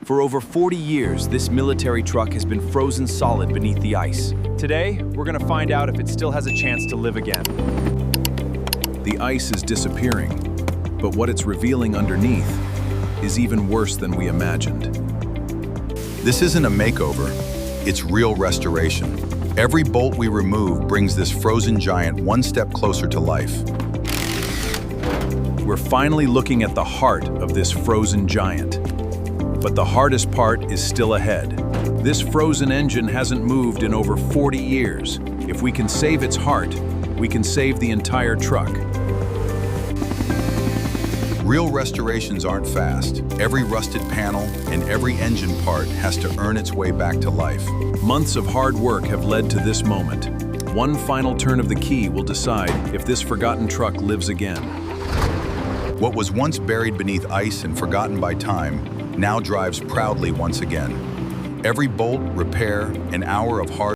For over 40 years, this military truck has been frozen solid beneath the ice. Today, we're gonna find out if it still has a chance to live again. The ice is disappearing, but what it's revealing underneath is even worse than we imagined. This isn't a makeover, it's real restoration. Every bolt we remove brings this frozen giant one step closer to life. We're finally looking at the heart of this frozen giant. But the hardest part is still ahead. This frozen engine hasn't moved in over 40 years. If we can save its heart, we can save the entire truck. Real restorations aren't fast. Every rusted panel and every engine part has to earn its way back to life. Months of hard work have led to this moment. One final turn of the key will decide if this forgotten truck lives again. What was once buried beneath ice and forgotten by time now drives proudly once again. Every bolt, repair, and hour of hard